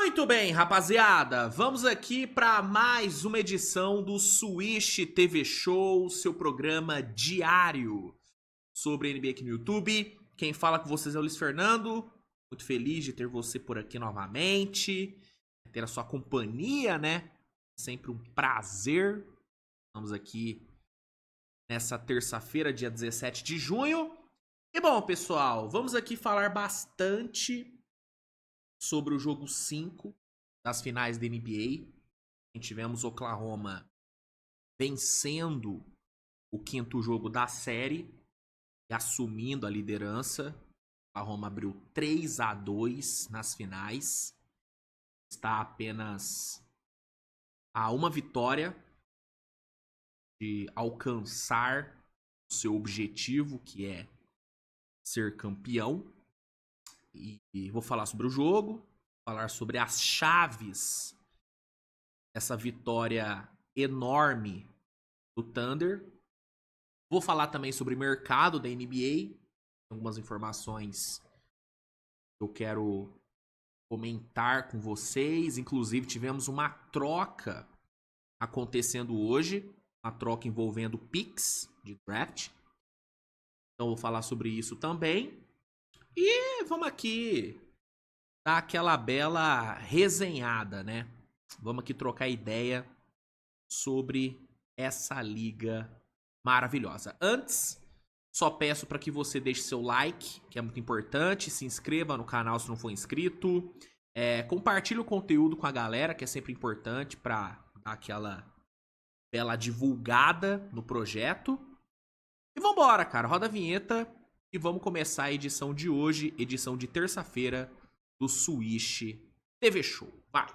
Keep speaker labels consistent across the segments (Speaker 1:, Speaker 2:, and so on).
Speaker 1: Muito bem, rapaziada, vamos aqui para mais uma edição do Swish TV Show, seu programa diário sobre NBA aqui no YouTube. Quem fala com vocês é o Luiz Fernando, muito feliz de ter você por aqui novamente, ter a sua companhia, né? Sempre um prazer. Estamos aqui nessa terça-feira, dia 17 de junho. E bom, pessoal, vamos aqui falar bastante sobre o jogo 5 das finais da NBA. Tivemos Oklahoma vencendo o quinto jogo da série e assumindo a liderança. Oklahoma abriu 3-2 nas finais. Está apenas a uma vitória de alcançar o seu objetivo, que é ser campeão. E vou falar sobre o jogo, falar sobre as chaves dessa vitória enorme do Thunder. Vou falar também sobre o mercado da NBA, algumas informações que eu quero comentar com vocês. Inclusive tivemos uma troca acontecendo hoje, uma troca envolvendo picks de draft. Então vou falar sobre isso também. E vamos aqui dar aquela bela resenhada, né? Vamos aqui trocar ideia sobre essa liga maravilhosa. Antes, só peço para que você deixe seu like, que é muito importante, se inscreva no canal se não for inscrito, compartilhe o conteúdo com a galera, que é sempre importante para dar aquela bela divulgada no projeto. E vambora, cara, roda a vinheta e vamos começar a edição de hoje, edição de terça-feira do Swish TV Show. Vai!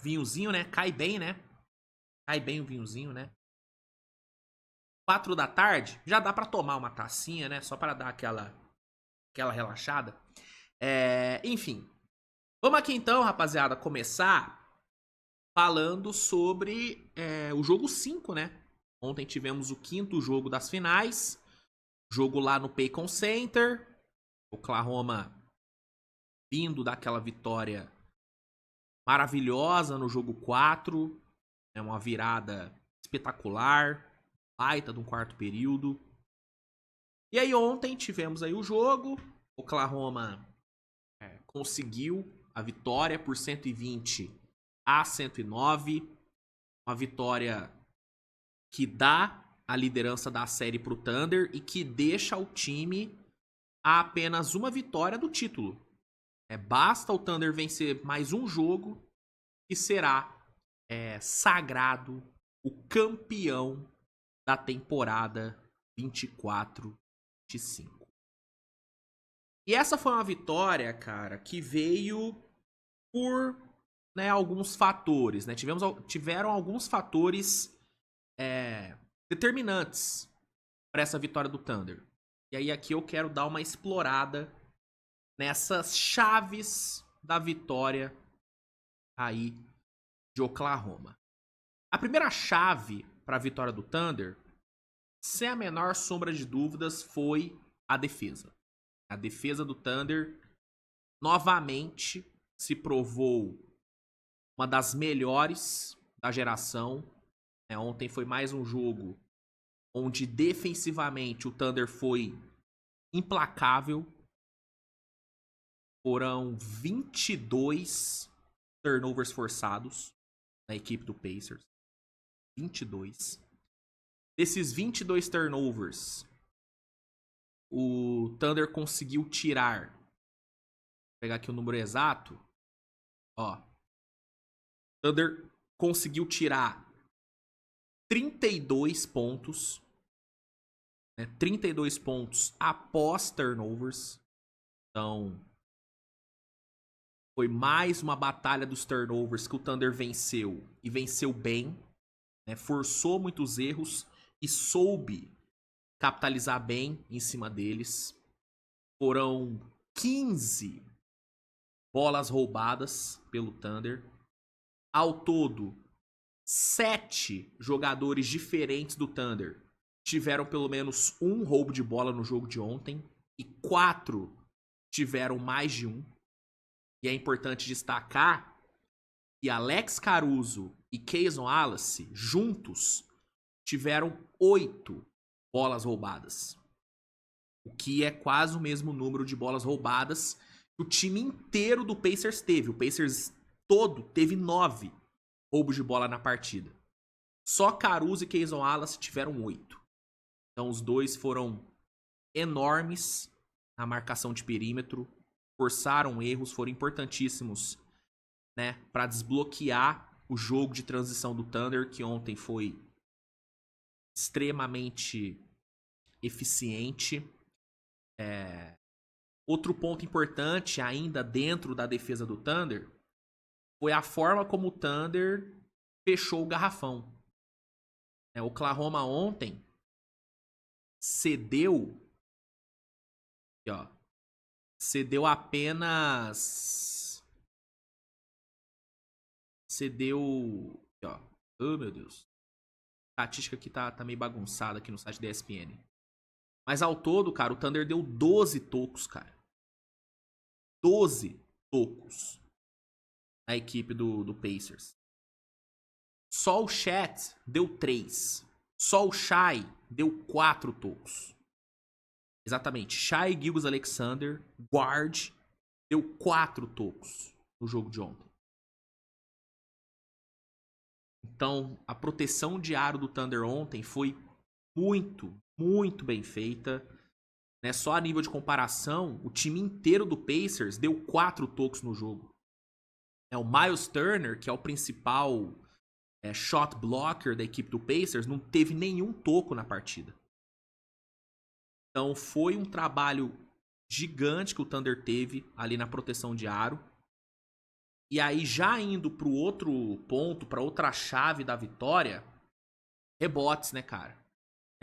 Speaker 1: Vinhozinho, né? Cai bem, né? Cai bem o vinhozinho, né? 4 da tarde, já dá pra tomar uma tacinha, né? Só pra dar aquela relaxada. Enfim. Vamos aqui então, rapaziada, começar falando sobre o jogo 5, né? Ontem tivemos o quinto jogo das finais. Jogo lá no Paycon Center. Oklahoma vindo daquela vitória maravilhosa no jogo 4. É uma virada espetacular. Baita de um quarto período. E aí ontem tivemos aí o jogo. Oklahoma conseguiu a vitória por 120-109. Uma vitória que dá a liderança da série pro Thunder e que deixa o time a apenas uma vitória do título. Basta o Thunder vencer mais um jogo e será sagrado o campeão da temporada 24-25. E essa foi uma vitória, cara, que veio por alguns fatores, né? Tiveram alguns fatores determinantes para essa vitória do Thunder. E aí aqui eu quero dar uma explorada nessas chaves da vitória aí de Oklahoma. A primeira chave para a vitória do Thunder, sem a menor sombra de dúvidas, foi a defesa. A defesa do Thunder novamente se provou uma das melhores da geração. Ontem foi mais um jogo onde defensivamente o Thunder foi implacável. Foram 22 turnovers forçados na equipe do Pacers. 22. Desses 22 turnovers, o Thunder conseguiu tirar, vou pegar aqui o número exato, ó. O Thunder conseguiu tirar 32 pontos, 32 pontos após turnovers. Então, foi mais uma batalha dos turnovers que o Thunder venceu, e venceu bem, forçou muitos erros e soube capitalizar bem em cima deles. Foram 15 bolas roubadas pelo Thunder. Ao todo, 7 jogadores diferentes do Thunder tiveram pelo menos um roubo de bola no jogo de ontem. e 4 tiveram mais de um. E é importante destacar que Alex Caruso e Cason Wallace, juntos, tiveram 8 bolas roubadas. O que é quase o mesmo número de bolas roubadas que o time inteiro do Pacers teve. O Pacers todo teve 9 roubos de bola na partida. Só Caruso e Cason Wallace tiveram 8. Então os dois foram enormes na marcação de perímetro, forçaram erros, foram importantíssimos, né, para desbloquear o jogo de transição do Thunder, que ontem foi extremamente eficiente. Outro ponto importante ainda dentro da defesa do Thunder foi a forma como o Thunder fechou o garrafão. O Oklahoma ontem cedeu apenas. Oh, meu Deus. A estatística aqui tá meio bagunçada aqui no site da ESPN. Mas ao todo, cara, o Thunder deu 12 tocos, cara. 12 tocos na equipe do Pacers. Só o Chet deu 3. Só o Shai deu 4 tocos. Exatamente. Shai Gilgeous-Alexander, guard, deu 4 tocos no jogo de ontem. Então, a proteção de aro do Thunder ontem foi muito, muito bem feita. Só a nível de comparação, o time inteiro do Pacers deu 4 tocos no jogo. O Miles Turner, que é o principal shot blocker da equipe do Pacers, não teve nenhum toco na partida. Então foi um trabalho gigante que o Thunder teve ali na proteção de aro. E aí, já indo pro outro ponto, pra outra chave da vitória, rebotes, né, cara?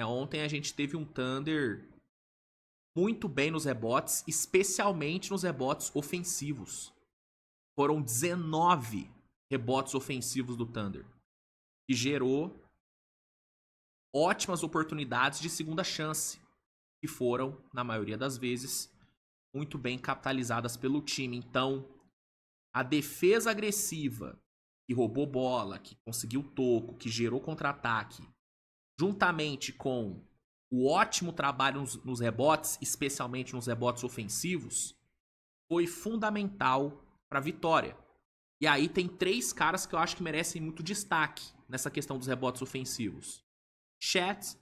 Speaker 1: Ontem a gente teve um Thunder muito bem nos rebotes, especialmente nos rebotes ofensivos. Foram 19 rebotes ofensivos do Thunder, que gerou ótimas oportunidades de segunda chance, que foram, na maioria das vezes, muito bem capitalizadas pelo time. Então, a defesa agressiva, que roubou bola, que conseguiu toco, que gerou contra-ataque, juntamente com o ótimo trabalho nos rebotes, especialmente nos rebotes ofensivos, foi fundamental para a vitória. E aí tem 3 caras que eu acho que merecem muito destaque nessa questão dos rebotes ofensivos: Chet,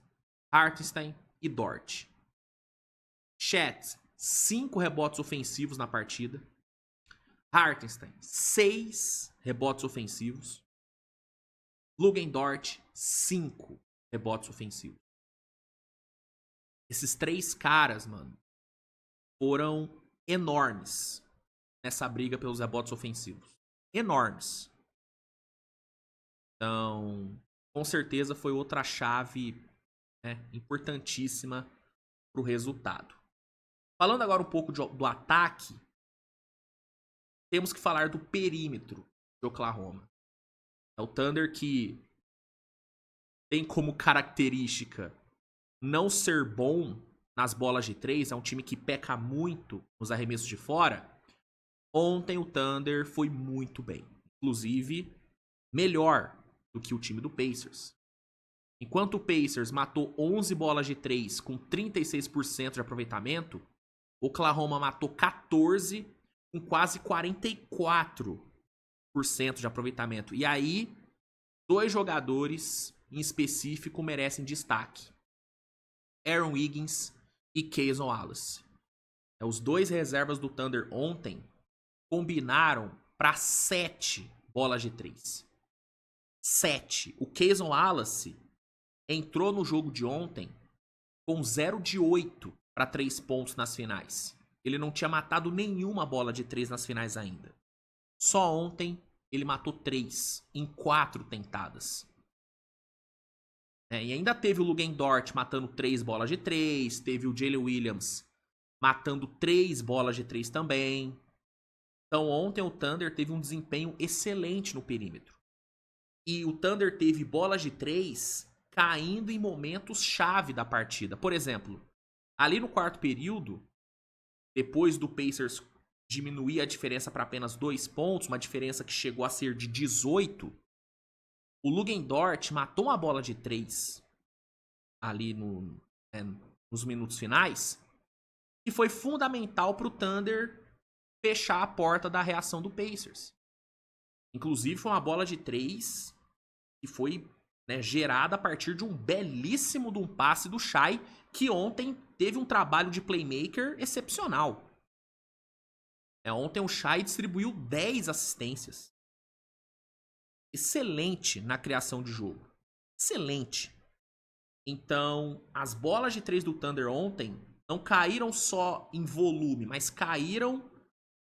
Speaker 1: Hartenstein e Dort. Chet, 5 rebotes ofensivos na partida. Hartenstein, 6 rebotes ofensivos. Dort, 5 rebotes ofensivos. Esses 3 caras, mano, foram enormes nessa briga pelos rebotes ofensivos. Enormes. Então, com certeza foi outra chave, né, importantíssima pro resultado. Falando agora um pouco do ataque, temos que falar do perímetro de Oklahoma. O Thunder, que tem como característica não ser bom nas bolas de 3, é um time que peca muito nos arremessos de fora. Ontem o Thunder foi muito bem. Inclusive, melhor do que o time do Pacers. Enquanto o Pacers matou 11 bolas de 3 com 36% de aproveitamento, o Oklahoma matou 14 com quase 44% de aproveitamento. E aí, 2 jogadores em específico merecem destaque: Aaron Wiggins e Cason Wallace. Os 2 reservas do Thunder ontem combinaram para 7 bolas de 3. 7. O Cason Wallace entrou no jogo de ontem com 0 de 8 para 3 pontos nas finais. Ele não tinha matado nenhuma bola de 3 nas finais ainda. Só ontem ele matou 3 em 4 tentadas. E ainda teve o Dort matando 3 bolas de 3. Teve o Jalen Williams matando 3 bolas de 3 também. Então ontem o Thunder teve um desempenho excelente no perímetro. E o Thunder teve bolas de 3 caindo em momentos chave da partida. Por exemplo, ali no quarto período, depois do Pacers diminuir a diferença para apenas 2 pontos, uma diferença que chegou a ser de 18, o Lugendort matou uma bola de 3 ali nos minutos finais, e foi fundamental para o Thunder fechar a porta da reação do Pacers. Inclusive foi uma bola de 3 que foi, né, gerada a partir de um belíssimo passe do Shai, que ontem teve um trabalho de playmaker excepcional. Ontem o Shai distribuiu 10 assistências. Excelente na criação de jogo. Excelente. Então, as bolas de 3 do Thunder ontem não caíram só em volume, mas caíram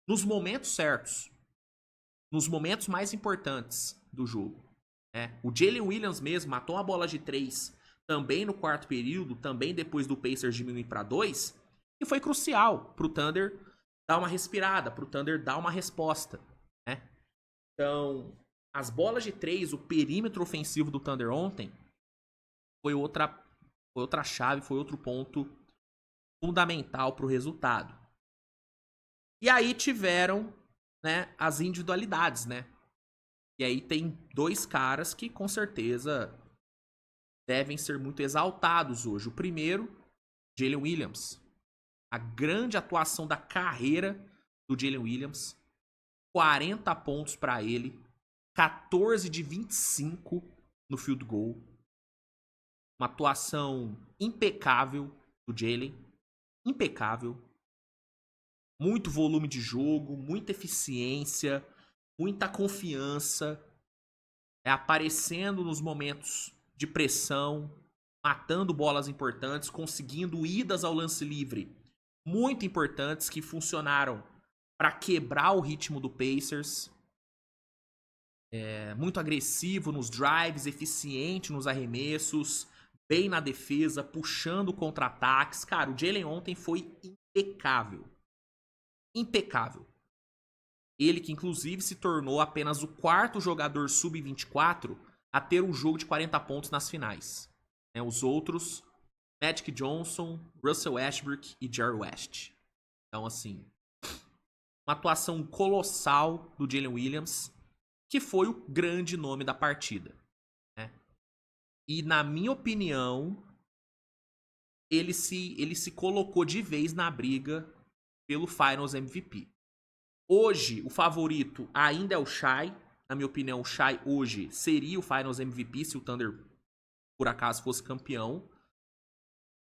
Speaker 1: nos momentos certos. Nos momentos mais importantes do jogo. O Jalen Williams mesmo matou uma bola de 3 também no quarto período, também depois do Pacers diminuir para 2, e foi crucial pro Thunder dar uma respirada, pro Thunder dar uma resposta. Então, as bolas de 3, o perímetro ofensivo do Thunder ontem, foi outra chave, foi outro ponto fundamental pro resultado. E aí tiveram, né, as individualidades, né? E aí tem 2 caras que com certeza devem ser muito exaltados hoje. O primeiro, Jalen Williams. A grande atuação da carreira do Jalen Williams. 40 pontos para ele. 14 de 25 no field goal. Uma atuação impecável do Jalen. Impecável. Muito volume de jogo, muita eficiência, muita confiança, aparecendo nos momentos de pressão, matando bolas importantes, conseguindo idas ao lance livre muito importantes que funcionaram para quebrar o ritmo do Pacers. Muito agressivo nos drives, eficiente nos arremessos, bem na defesa, puxando contra-ataques. Cara, o Jalen ontem foi impecável. Impecável. Ele que inclusive se tornou apenas o 4º jogador sub-24 a ter um jogo de 40 pontos nas finais. Os outros, Magic Johnson, Russell Westbrook e Jerry West. Então, assim, uma atuação colossal do Jalen Williams, que foi o grande nome da partida. E, na minha opinião, ele se colocou de vez na briga pelo Finals MVP. Hoje, o favorito ainda é o Shai. Na minha opinião, o Shai hoje seria o Finals MVP se o Thunder, por acaso, fosse campeão.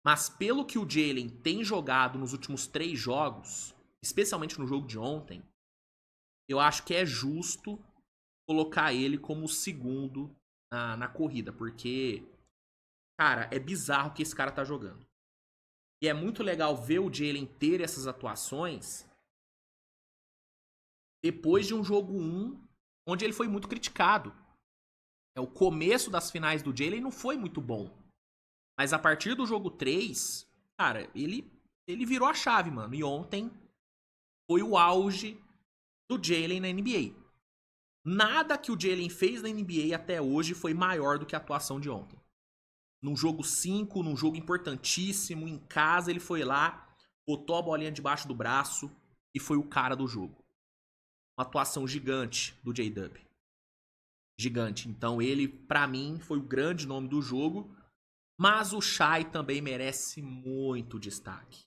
Speaker 1: Mas pelo que o Jalen tem jogado nos últimos 3 jogos, especialmente no jogo de ontem, eu acho que é justo colocar ele como o segundo na corrida. Porque, cara, é bizarro o que esse cara tá jogando. E é muito legal ver o Jalen ter essas atuações depois de um jogo 1, onde ele foi muito criticado. O começo das finais do Jalen não foi muito bom. Mas a partir do jogo 3, cara, ele virou a chave, mano. E ontem foi o auge do Jalen na NBA. Nada que o Jalen fez na NBA até hoje foi maior do que a atuação de ontem. Num jogo 5, num jogo importantíssimo, em casa, ele foi lá, botou a bolinha debaixo do braço e foi o cara do jogo. Uma atuação gigante do J-Dub. Gigante. Então ele, pra mim, foi o grande nome do jogo. Mas o Shai também merece muito destaque.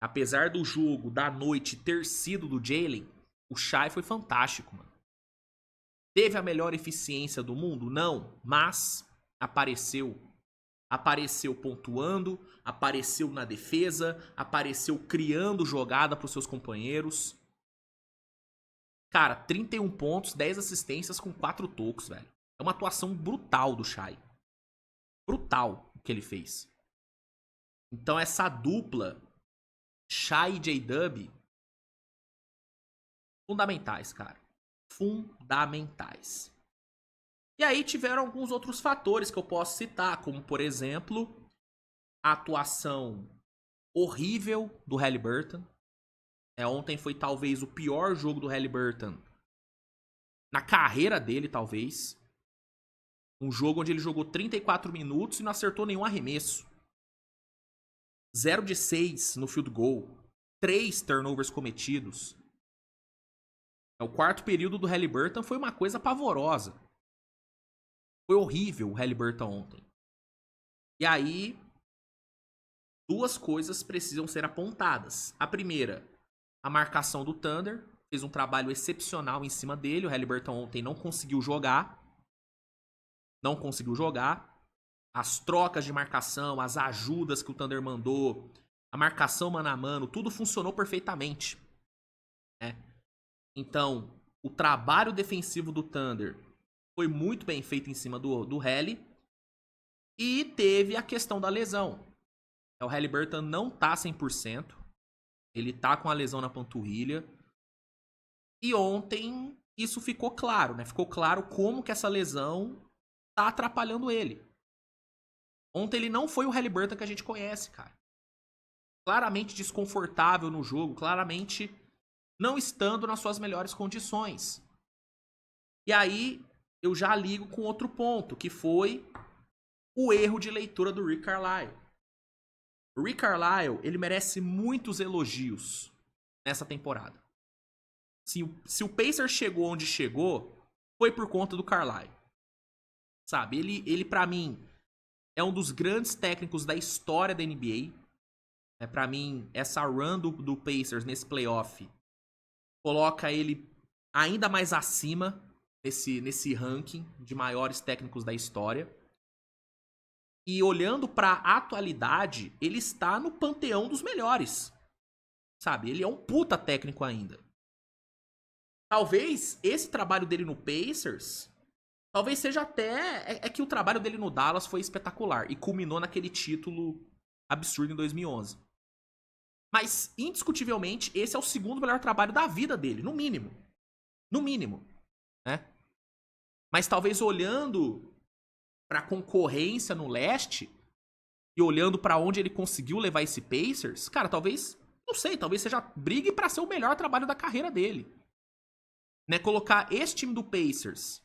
Speaker 1: Apesar do jogo da noite ter sido do Jalen, o Shai foi fantástico, mano. Teve a melhor eficiência do mundo? Não. Mas apareceu. Apareceu pontuando, apareceu na defesa, apareceu criando jogada para os seus companheiros. Cara, 31 pontos, 10 assistências com 4 tocos, velho. É uma atuação brutal do Shai. Brutal o que ele fez. Então essa dupla, Shai e J-Dub, fundamentais, cara. Fundamentais. E aí tiveram alguns outros fatores que eu posso citar, como por exemplo, a atuação horrível do Haliburton. Ontem foi talvez o pior jogo do Haliburton na carreira dele, talvez. Um jogo onde ele jogou 34 minutos e não acertou nenhum arremesso. 0 de 6 no field goal. 3 turnovers cometidos. O quarto período do Haliburton foi uma coisa pavorosa. Foi horrível o Haliburton ontem. E aí, duas coisas precisam ser apontadas. A primeira, a marcação do Thunder. Fez um trabalho excepcional em cima dele. O Haliburton ontem não conseguiu jogar. Não conseguiu jogar. As trocas de marcação, as ajudas que o Thunder mandou, a marcação mano a mano, tudo funcionou perfeitamente. Né? Então, o trabalho defensivo do Thunder foi muito bem feito em cima do Hali. E teve a questão da lesão. O Haliburton não tá 100%. Ele tá com a lesão na panturrilha. E ontem isso ficou claro, né? Ficou claro como que essa lesão tá atrapalhando ele. Ontem ele não foi o Haliburton que a gente conhece, cara. Claramente desconfortável no jogo, claramente não estando nas suas melhores condições. E aí eu já ligo com outro ponto, que foi o erro de leitura do Rick Carlisle. O Rick Carlisle, ele merece muitos elogios nessa temporada. Se o Pacers chegou onde chegou, foi por conta do Carlisle. Sabe, ele pra mim, é um dos grandes técnicos da história da NBA. Pra mim, essa run do Pacers nesse playoff coloca ele ainda mais acima nesse ranking de maiores técnicos da história. E olhando pra atualidade, ele está no panteão dos melhores. Sabe, ele é um puta técnico ainda. Talvez esse trabalho dele no Pacers, talvez seja até... É que o trabalho dele no Dallas foi espetacular e culminou naquele título absurdo em 2011. Mas, indiscutivelmente, esse é o segundo melhor trabalho da vida dele, no mínimo. No mínimo, né? Mas talvez olhando pra concorrência no leste e olhando pra onde ele conseguiu levar esse Pacers, cara, talvez, não sei, talvez seja brigue pra ser o melhor trabalho da carreira dele. Né? Colocar esse time do Pacers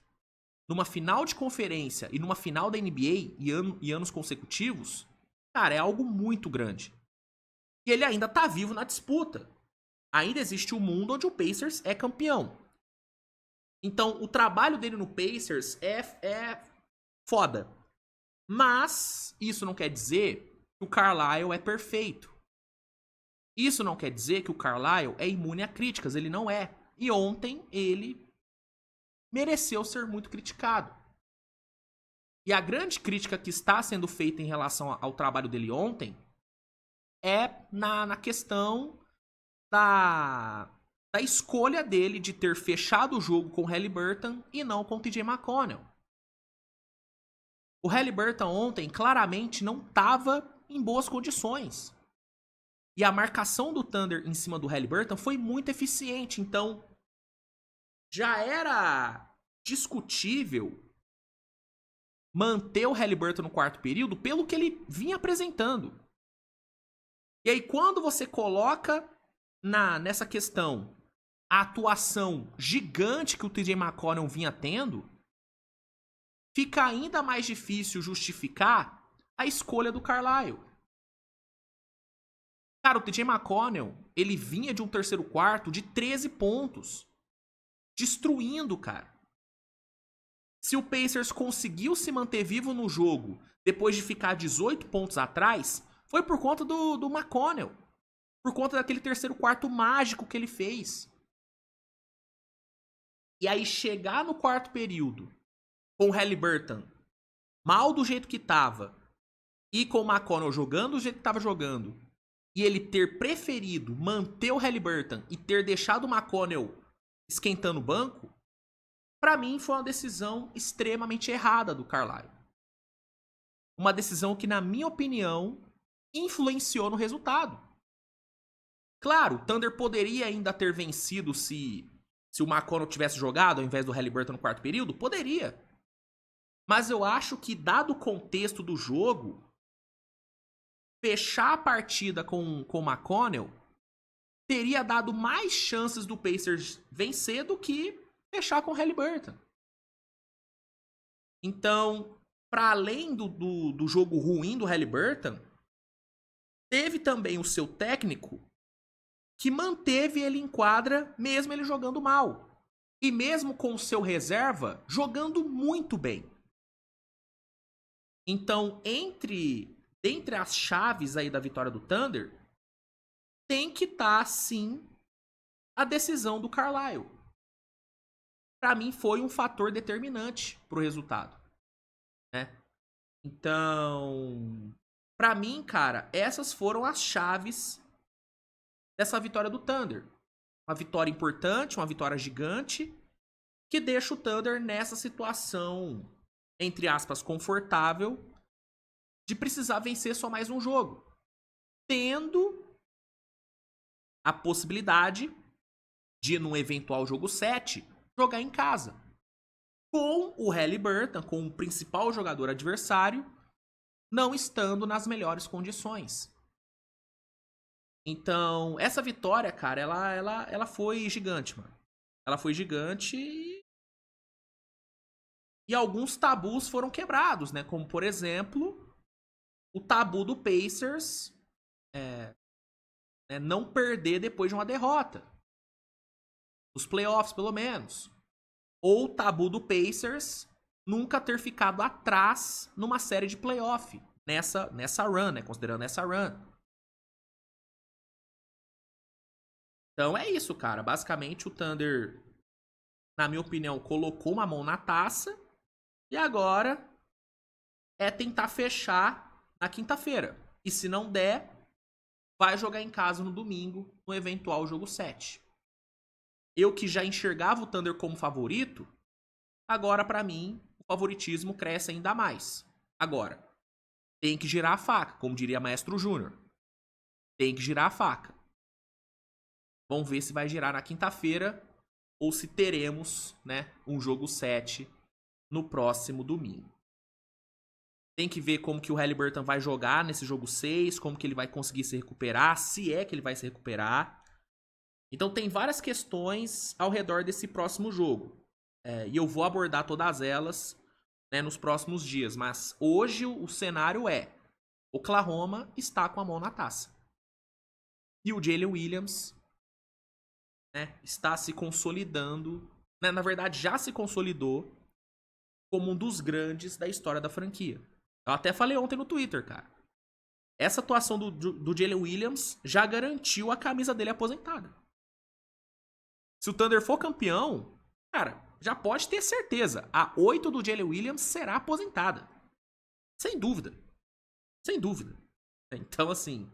Speaker 1: numa final de conferência e numa final da NBA e anos consecutivos, cara, é algo muito grande. E ele ainda tá vivo na disputa. Ainda existe um mundo onde o Pacers é campeão. Então, o trabalho dele no Pacers é foda. Mas isso não quer dizer que o Carlisle é perfeito. Isso não quer dizer que o Carlisle é imune a críticas. Ele não é. E ontem ele mereceu ser muito criticado. E a grande crítica que está sendo feita em relação ao trabalho dele ontem é na questão da escolha dele de ter fechado o jogo com o Haliburton e não com o TJ McConnell. O Haliburton ontem claramente não estava em boas condições. E a marcação do Thunder em cima do Haliburton foi muito eficiente. Então, já era discutível manter o Haliburton no quarto período pelo que ele vinha apresentando. E aí, quando você coloca nessa questão a atuação gigante que o TJ McConnell vinha tendo, fica ainda mais difícil justificar a escolha do Carlisle. Cara, o TJ McConnell, ele vinha de um terceiro quarto de 13 pontos. Destruindo, cara. Se o Pacers conseguiu se manter vivo no jogo depois de ficar 18 pontos atrás, foi por conta do McConnell. Por conta daquele terceiro quarto mágico que ele fez. E aí chegar no quarto período com o Haliburton mal do jeito que tava e com o McConnell jogando do jeito que tava jogando e ele ter preferido manter o Haliburton e ter deixado o McConnell esquentando o banco, pra mim foi uma decisão extremamente errada do Carlisle. Uma decisão que, na minha opinião, influenciou no resultado. Claro, o Thunder poderia ainda ter vencido se o McConnell tivesse jogado ao invés do Haliburton no quarto período? Poderia. Mas eu acho que, dado o contexto do jogo, fechar a partida com o McConnell teria dado mais chances do Pacers vencer do que fechar com o Haliburton. Então, para além do jogo ruim do Haliburton, teve também o seu técnico que manteve ele em quadra, mesmo ele jogando mal. E mesmo com o seu reserva, jogando muito bem. Então, dentre as chaves aí da vitória do Thunder, tem que estar, sim, a decisão do Carlisle. Para mim, foi um fator determinante pro resultado, né? Então, para mim, cara, essas foram as chaves dessa vitória do Thunder. Uma vitória importante, uma vitória gigante, que deixa o Thunder nessa situação, entre aspas, confortável, de precisar vencer só mais um jogo. Tendo a possibilidade de, num eventual jogo 7, jogar em casa. Com o Haliburton, com o principal jogador adversário, não estando nas melhores condições. Então, essa vitória, cara, ela foi gigante, mano. Ela foi gigante e alguns tabus foram quebrados, né? Como, por exemplo, o tabu do Pacers não perder depois de uma derrota. Os playoffs, pelo menos. Ou o tabu do Pacers nunca ter ficado atrás numa série de playoff. Nessa run, né? Considerando essa run. Então é isso, cara. Basicamente o Thunder, na minha opinião, colocou uma mão na taça. E agora é tentar fechar na quinta-feira. E se não der, vai jogar em casa no domingo, no eventual jogo 7. Eu que já enxergava o Thunder como favorito, agora pra mim o favoritismo cresce ainda mais. Agora, tem que girar a faca, como diria Maestro Júnior. Tem que girar a faca. Vamos ver se vai girar na quinta-feira ou se teremos, né, um jogo 7 no próximo domingo. Tem que ver como que o Haliburton vai jogar nesse jogo 6, como que ele vai conseguir se recuperar, se é que ele vai se recuperar. Então tem várias questões ao redor desse próximo jogo. E eu vou abordar todas elas, né, nos próximos dias. Mas hoje o cenário é: Oklahoma está com a mão na taça. E o Jalen Williams, né, está se consolidando. Né, na verdade, já se consolidou como um dos grandes da história da franquia. Eu até falei ontem no Twitter, cara. Essa atuação do Jalen Williams já garantiu a camisa dele aposentada. Se o Thunder for campeão, cara, já pode ter certeza. A 8 do Jalen Williams será aposentada. Sem dúvida. Sem dúvida. Então, assim,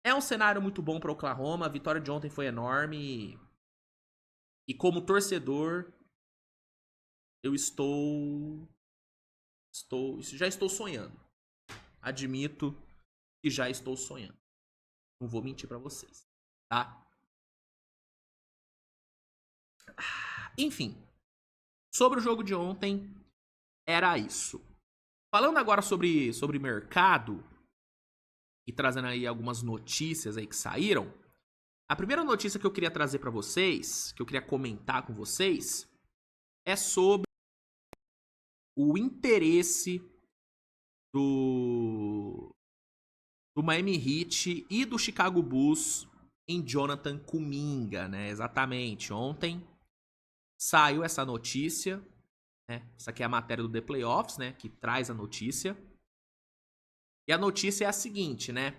Speaker 1: é um cenário muito bom para Oklahoma. A vitória de ontem foi enorme. E como torcedor, eu já estou sonhando. Admito que já estou sonhando. Não vou mentir para vocês, tá? Enfim, sobre o jogo de ontem, era isso. Falando agora sobre mercado e trazendo aí algumas notícias aí que saíram. A primeira notícia que eu queria trazer para vocês, que eu queria comentar com vocês, é sobre o interesse do Miami Heat e do Chicago Bulls em Jonathan Kuminga, né? Exatamente. Ontem saiu essa notícia, né? Essa aqui é a matéria do The Playoffs, né? Que traz a notícia. E a notícia é a seguinte, né?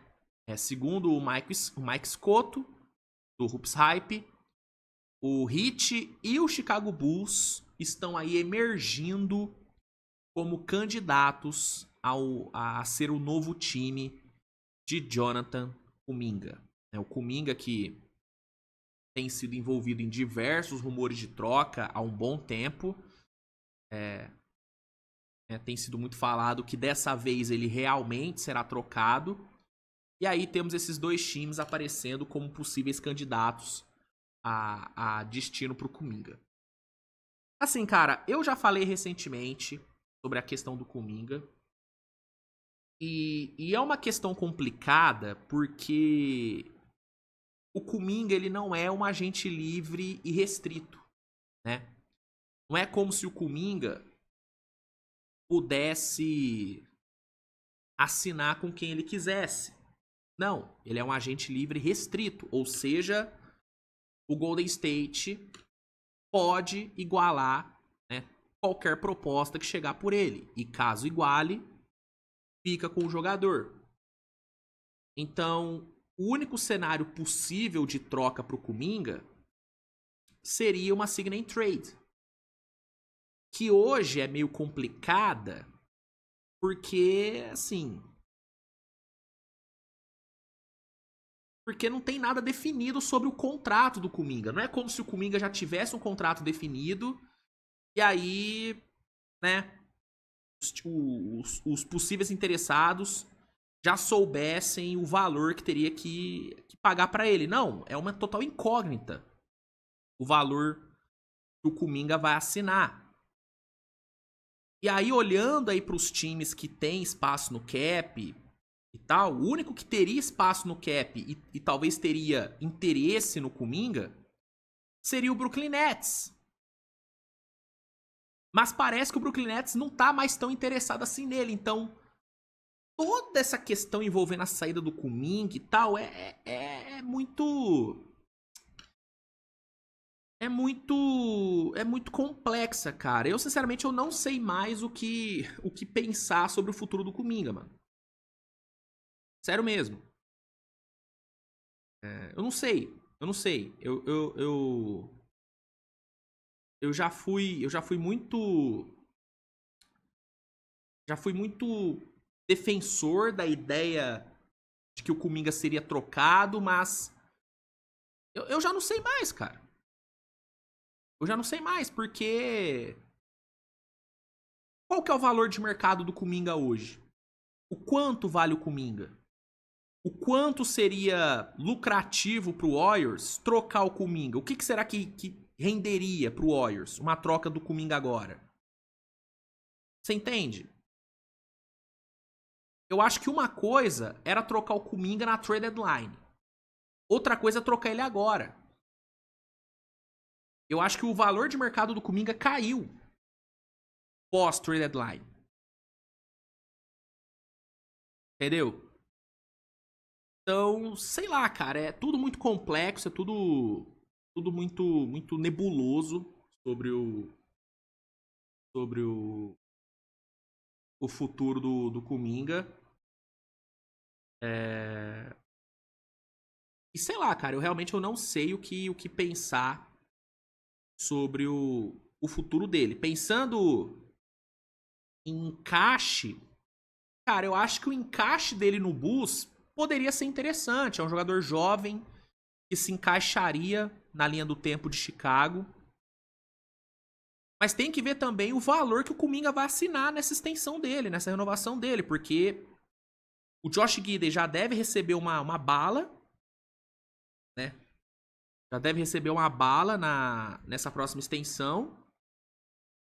Speaker 1: Segundo o Mike Scotto, do Hoops Hype, o Heat e o Chicago Bulls estão aí emergindo como candidatos a ser o novo time de Jonathan Kuminga. O Kuminga que tem sido envolvido em diversos rumores de troca há um bom tempo. Tem sido muito falado que dessa vez ele realmente será trocado. E aí temos esses dois times aparecendo como possíveis candidatos a destino para o Kuminga. Assim, cara, eu já falei recentemente sobre a questão do Kuminga. E é uma questão complicada porque o Kuminga ele não é um agente livre e restrito, né? Não é como se o Kuminga pudesse assinar com quem ele quisesse. Não, ele é um agente livre restrito, ou seja, o Golden State pode igualar, né, qualquer proposta que chegar por ele. E caso iguale, fica com o jogador. Então, o único cenário possível de troca para o Kuminga seria uma sign and trade, que hoje é meio complicada, porque, assim, porque não tem nada definido sobre o contrato do Kuminga. Não é como se o Kuminga já tivesse um contrato definido e aí, né, os possíveis interessados já soubessem o valor que teria que pagar para ele. Não, é uma total incógnita o valor que o Kuminga vai assinar. E aí, olhando aí para os times que tem espaço no cap e tal, o único que teria espaço no cap e talvez teria interesse no Kuminga seria o Brooklyn Nets. Mas parece que o Brooklyn Nets não tá mais tão interessado assim nele. Então, toda essa questão envolvendo a saída do Kuminga e tal é muito... É muito complexa, cara. Eu, sinceramente, eu não sei mais o que pensar sobre o futuro do Kuminga, mano. Sério mesmo. Eu não sei. Eu não sei. Eu já fui muito... Já fui muito defensor da ideia de que o Kuminga seria trocado, mas... Eu já não sei mais, cara. Eu já não sei mais, porque... Qual que é o valor de mercado do Kuminga hoje? O quanto vale o Kuminga? O quanto seria lucrativo pro Warriors trocar o Kuminga? O que será que renderia pro Warriors uma troca do Kuminga agora? Você entende? Eu acho que uma coisa era trocar o Kuminga na trade deadline. Outra coisa é trocar ele agora. Eu acho que o valor de mercado do Kuminga caiu pós-trade deadline. Entendeu? Então, sei lá, cara, é tudo muito complexo, é tudo muito nebuloso sobre o futuro do Kuminga. E sei lá, cara, eu realmente não sei o que pensar sobre o futuro dele. Pensando em encaixe, cara, eu acho que o encaixe dele no Bulls poderia ser interessante. É um jogador jovem que se encaixaria na linha do tempo de Chicago. Mas tem que ver também o valor que o Kuminga vai assinar nessa extensão dele, nessa renovação dele, porque o Josh Giddey já deve receber uma bala, né? Já deve receber uma bala nessa próxima extensão.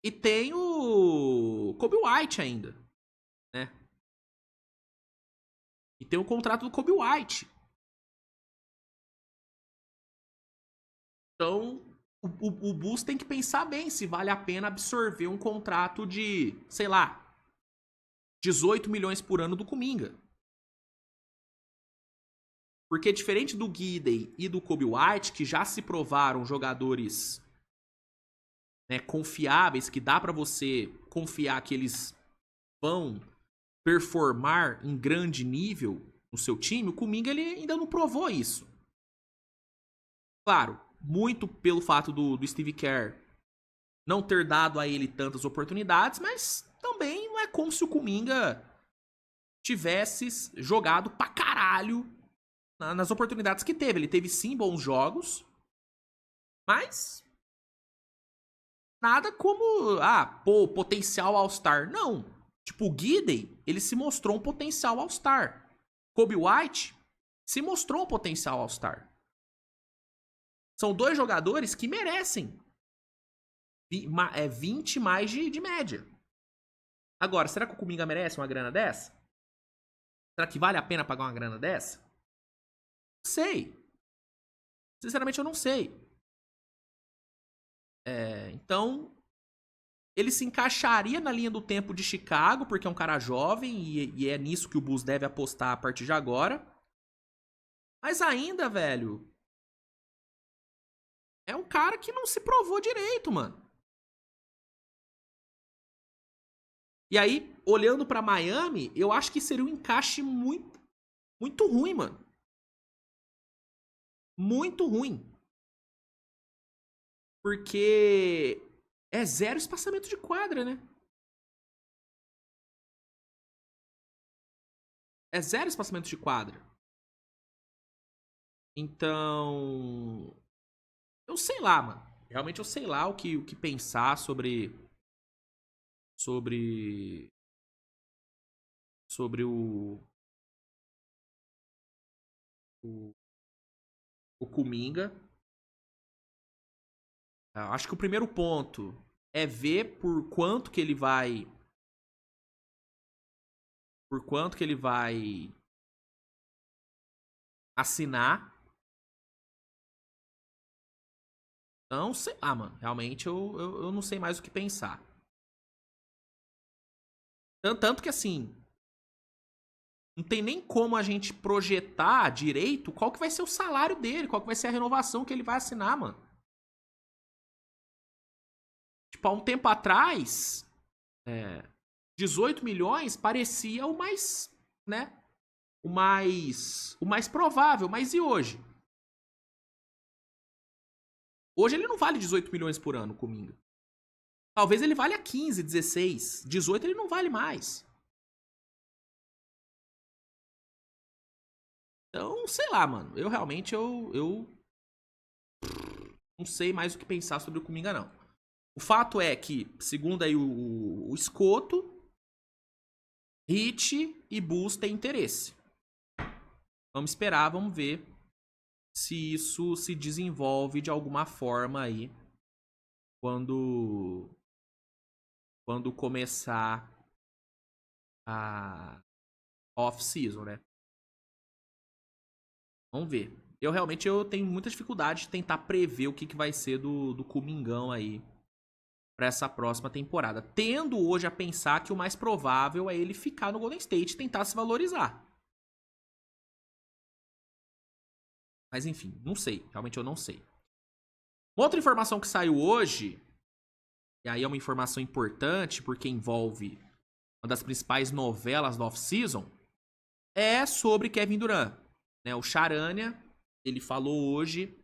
Speaker 1: E tem o Kobe White ainda, né? E tem o contrato do Kobe White. Então, o Bulls tem que pensar bem se vale a pena absorver um contrato de, sei lá, 18 milhões por ano do Kuminga. Porque diferente do Giddey e do Kobe White, que já se provaram jogadores, né, confiáveis, que dá pra você confiar que eles vão performar em grande nível no seu time, o Kuminga ele ainda não provou isso. Claro, muito pelo fato do Steve Kerr não ter dado a ele tantas oportunidades, mas também não é como se o Kuminga tivesse jogado pra caralho nas oportunidades que teve. Ele teve sim bons jogos, mas nada como, potencial All-Star. Não. Tipo, o Giddey, ele se mostrou um potencial All-Star. Kobe White se mostrou um potencial All-Star. São dois jogadores que merecem 20 mais de média. Agora, será que o Kuminga merece uma grana dessa? Será que vale a pena pagar uma grana dessa? Não sei. Sinceramente, eu não sei. Então, ele se encaixaria na linha do tempo de Chicago, porque é um cara jovem e é nisso que o Bulls deve apostar a partir de agora. Mas ainda, velho, é um cara que não se provou direito, mano. E aí, olhando pra Miami, eu acho que seria um encaixe muito, muito ruim, mano. Muito ruim. Porque é zero espaçamento de quadra, né? É zero espaçamento de quadra. Então, eu sei lá, mano. Realmente eu sei lá o que pensar sobre sobre o, o Kuminga. Acho que o primeiro ponto é ver por quanto que ele vai assinar. Então, sei lá, mano. Realmente eu não sei mais o que pensar. Tanto que assim, não tem nem como a gente projetar direito qual que vai ser o salário dele, qual que vai ser a renovação que ele vai assinar, mano. Tipo, há um tempo atrás, 18 milhões parecia o mais, né? O mais provável. Mas e hoje? Hoje ele não vale 18 milhões por ano, Kuminga. Talvez ele valha 15, 16. 18 ele não vale mais. Então, sei lá, mano. Eu realmente, eu não sei mais o que pensar sobre o Kuminga, não. O fato é que, segundo aí o Escoto, Hit e Bulls têm interesse. Vamos esperar, vamos ver se isso se desenvolve de alguma forma aí quando começar a off-season, né? Vamos ver. Eu tenho muita dificuldade de tentar prever o que vai ser do Kumingão aí para essa próxima temporada. Tendo hoje a pensar que o mais provável é ele ficar no Golden State e tentar se valorizar. Mas enfim, não sei. Realmente eu não sei. Uma outra informação que saiu hoje, e aí é uma informação importante porque envolve uma das principais novelas da off-season, é sobre Kevin Durant. Né? O Charania, ele falou hoje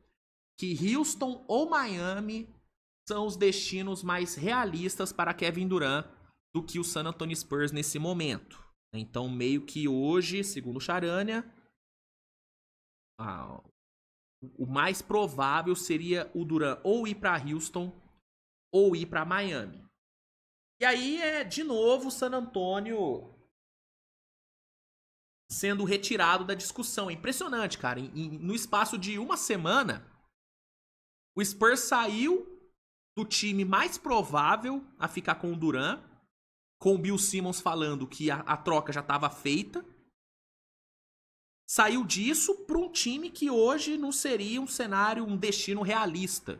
Speaker 1: que Houston ou Miami são os destinos mais realistas para Kevin Durant do que o San Antonio Spurs nesse momento. Então, meio que hoje, segundo o Charania, o mais provável seria o Durant ou ir para Houston ou ir para Miami. E aí é, de novo, o San Antonio sendo retirado da discussão. É impressionante, cara. No espaço de uma semana, o Spurs saiu do time mais provável a ficar com o Durant, com o Bill Simmons falando que a troca já estava feita. Saiu disso para um time que hoje não seria um cenário, um destino realista.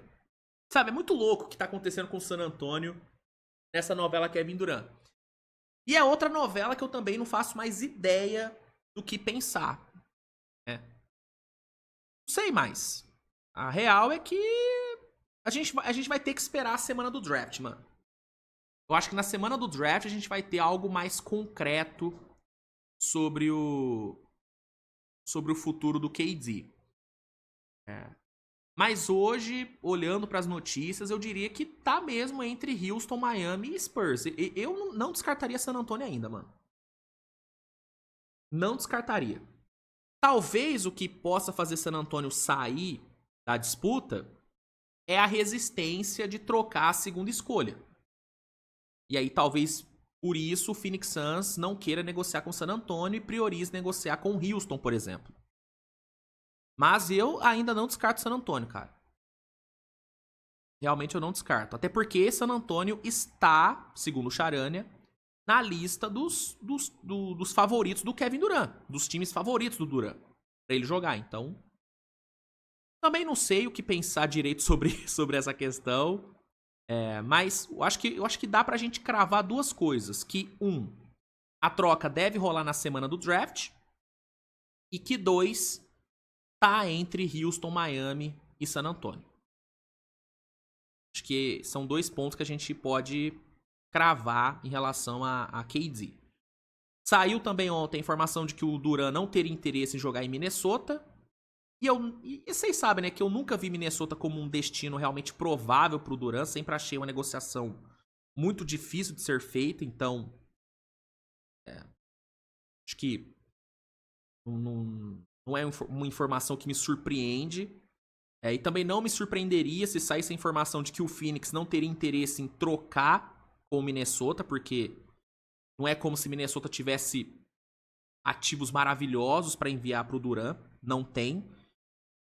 Speaker 1: Sabe, é muito louco o que está acontecendo com o San Antonio nessa novela Kevin Durant. E é outra novela que eu também não faço mais ideia do que pensar. Né? Não sei mais. A real é que a gente vai ter que esperar a semana do draft, mano. Eu acho que na semana do draft a gente vai ter algo mais concreto sobre o futuro do KD. Mas hoje, olhando para as notícias, eu diria que tá mesmo entre Houston, Miami e Spurs. Eu não descartaria San Antonio ainda, mano. Não descartaria. Talvez o que possa fazer San Antonio sair da disputa é a resistência de trocar a segunda escolha. E aí talvez por isso o Phoenix Suns não queira negociar com San Antonio e priorize negociar com Houston, por exemplo. Mas eu ainda não descarto San Antonio, cara. Realmente eu não descarto. Até porque San Antonio está, segundo o Charania, na lista dos favoritos do Kevin Durant. Dos times favoritos do Durant. Pra ele jogar, então. Também não sei o que pensar direito sobre essa questão. Mas eu acho que dá pra gente cravar duas coisas. Que, a troca deve rolar na semana do draft. E que, tá entre Houston, Miami e San Antonio. Acho que são 2 pontos que a gente pode cravar em relação a KD. Saiu também ontem a informação de que o Durant não teria interesse em jogar em Minnesota. E vocês sabem, né, que eu nunca vi Minnesota como um destino realmente provável pro Durant. Sempre achei uma negociação muito difícil de ser feita. Então, acho que não é uma informação que me surpreende. E também não me surpreenderia se saísse a informação de que o Phoenix não teria interesse em trocar com o Minnesota, porque não é como se Minnesota tivesse ativos maravilhosos para enviar para o Durant. Não tem.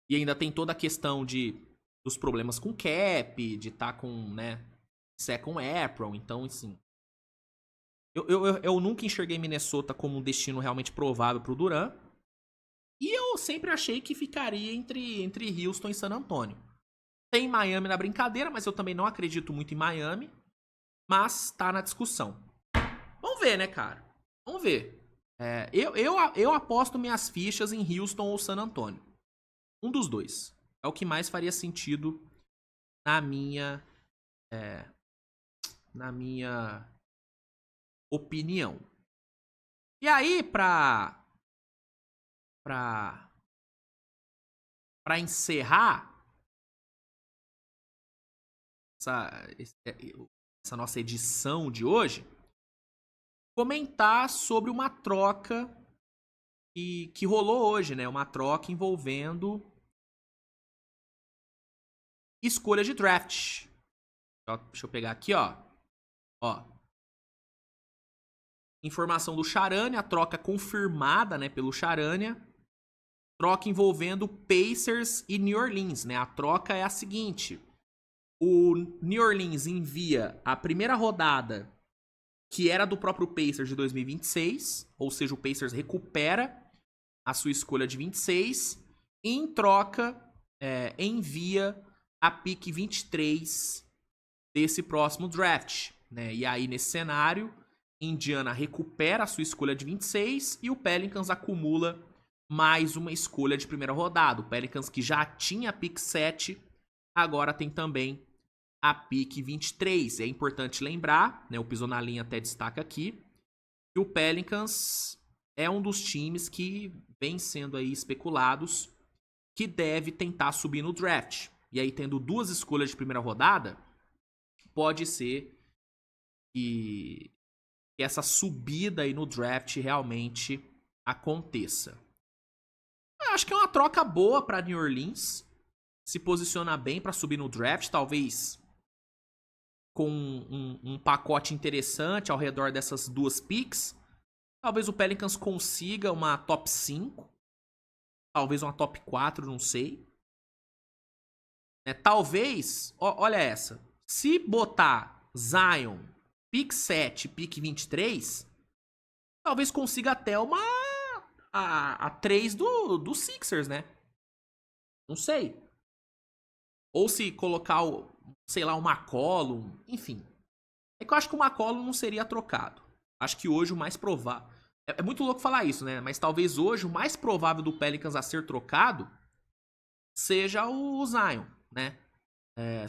Speaker 1: E ainda tem toda a questão dos problemas com cap, de estar com, né, second apron. Então, assim, eu nunca enxerguei Minnesota como um destino realmente provável para o Durant. E eu sempre achei que ficaria entre Houston e San Antonio. Tem Miami na brincadeira, mas eu também não acredito muito em Miami. Mas tá na discussão. Vamos ver, né, cara? Vamos ver. Eu aposto minhas fichas em Houston ou San Antonio. Um dos dois. É o que mais faria sentido na minha opinião. E aí, pra encerrar essa nossa edição de hoje, comentar sobre uma troca que rolou hoje, né? Uma troca envolvendo escolha de draft. Deixa eu pegar aqui, ó. Informação do Charania, a troca confirmada, né, pelo Charania. Troca envolvendo Pacers e New Orleans, né? A troca é a seguinte: o New Orleans envia a primeira rodada, que era do próprio Pacers de 2026, ou seja, o Pacers recupera a sua escolha de 26, e em troca envia a pick 23 desse próximo draft, né? E aí, nesse cenário, Indiana recupera a sua escolha de 26 e o Pelicans acumula mais uma escolha de primeira rodada. O Pelicans, que já tinha a pick 7, agora tem também a pick 23. É importante lembrar, né, o Pisou na Linha até destaca aqui, que o Pelicans é um dos times que vem sendo aí especulados que deve tentar subir no draft. E aí, tendo 2 escolhas de primeira rodada, pode ser que essa subida aí no draft realmente aconteça. Eu acho que é uma troca boa para New Orleans. Se posiciona bem para subir no draft, talvez com um pacote interessante ao redor dessas 2 picks. Talvez o Pelicans consiga uma top 5. Talvez uma top 4, não sei. Talvez, olha essa. Se botar Zion, pick 7, pick 23, talvez consiga até a 3 do Sixers, né? Não sei. Ou se colocar, sei lá, o McCollum, enfim. É que eu acho que o McCollum não seria trocado. Acho que hoje o mais provável... É muito louco falar isso, né? Mas talvez hoje o mais provável do Pelicans a ser trocado seja o Zion, né?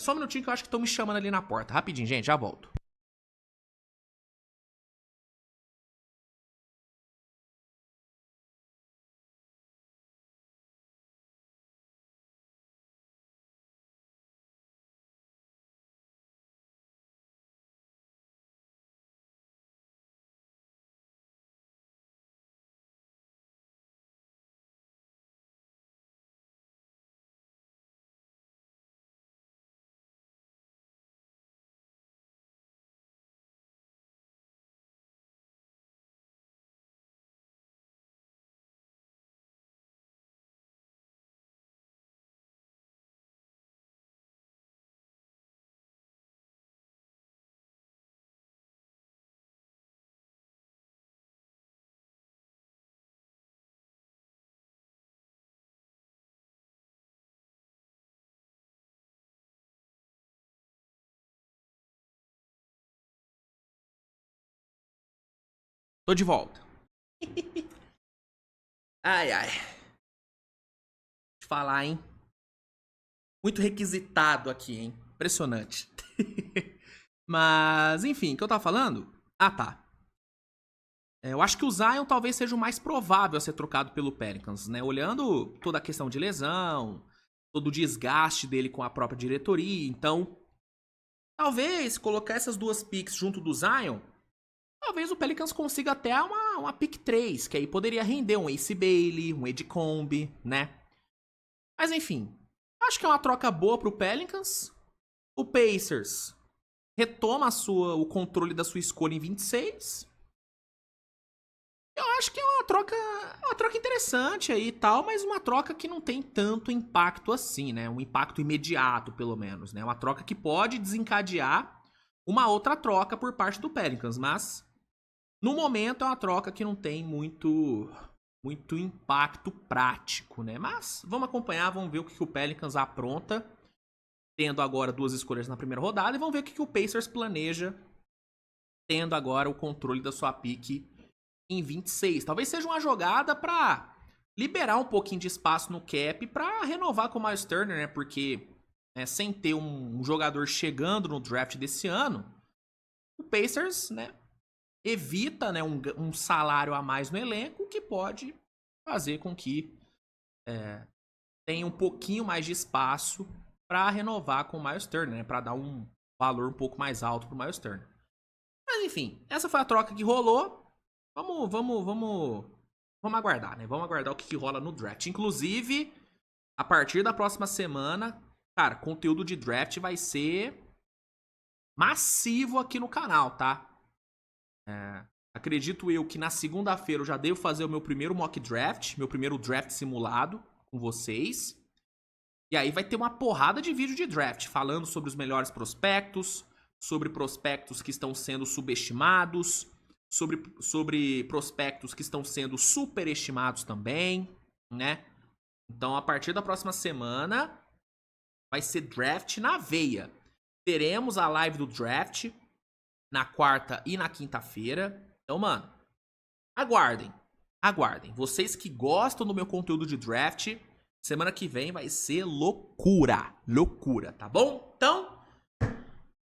Speaker 1: Só um minutinho que eu acho que estão me chamando ali na porta. Rapidinho, gente, já volto. Tô de volta. Ai, ai. Te falar, hein? Muito requisitado aqui, hein? Impressionante. Mas, enfim, o que eu tava falando? Ah, tá. Eu acho que o Zion talvez seja o mais provável a ser trocado pelo Pelicans, né? Olhando toda a questão de lesão, todo o desgaste dele com a própria diretoria. Então, talvez colocar essas duas picks junto do Zion, talvez o Pelicans consiga até uma pick 3, que aí poderia render um Ace Bailey, um Edcombe, né? Mas enfim, acho que é uma troca boa pro Pelicans. O Pacers retoma o controle da sua escolha em 26. Eu acho que é uma troca interessante aí e tal, mas uma troca que não tem tanto impacto assim, né? Um impacto imediato, pelo menos, né? Uma troca que pode desencadear uma outra troca por parte do Pelicans, mas no momento é uma troca que não tem muito impacto prático, né? Mas vamos acompanhar, vamos ver o que o Pelicans apronta, tendo agora duas escolhas na primeira rodada, e vamos ver o que o Pacers planeja, tendo agora o controle da sua pique em 26. Talvez seja uma jogada pra liberar um pouquinho de espaço no cap pra renovar com o Miles Turner, né? Porque sem ter um jogador chegando no draft desse ano, o Pacers, né, evita, né, um salário a mais no elenco, que pode fazer com que tenha um pouquinho mais de espaço pra renovar com o Miles Turner, né? Pra dar um valor um pouco mais alto pro Miles Turner. Mas enfim, essa foi a troca que rolou. Vamos aguardar, né? Vamos aguardar o que rola no draft. Inclusive, a partir da próxima semana, cara, conteúdo de draft vai ser massivo aqui no canal, tá? Acredito eu que na segunda-feira eu já devo fazer o meu primeiro mock draft, meu primeiro draft simulado com vocês. E aí vai ter uma porrada de vídeo de draft, falando sobre os melhores prospectos, sobre prospectos que estão sendo subestimados, sobre prospectos que estão sendo superestimados também, né? Então, a partir da próxima semana, vai ser draft na veia. Teremos a live do draft na quarta e na quinta-feira. Então, mano, aguardem. Vocês que gostam do meu conteúdo de draft, semana que vem vai ser loucura, tá bom? Então,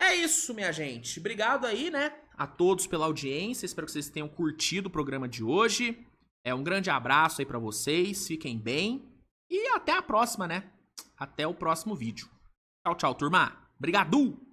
Speaker 1: é isso, minha gente. Obrigado aí, né, a todos pela audiência. Espero que vocês tenham curtido o programa de hoje. Um grande abraço aí pra vocês. Fiquem bem. E até a próxima, né? Até o próximo vídeo. Tchau, turma. Obrigado!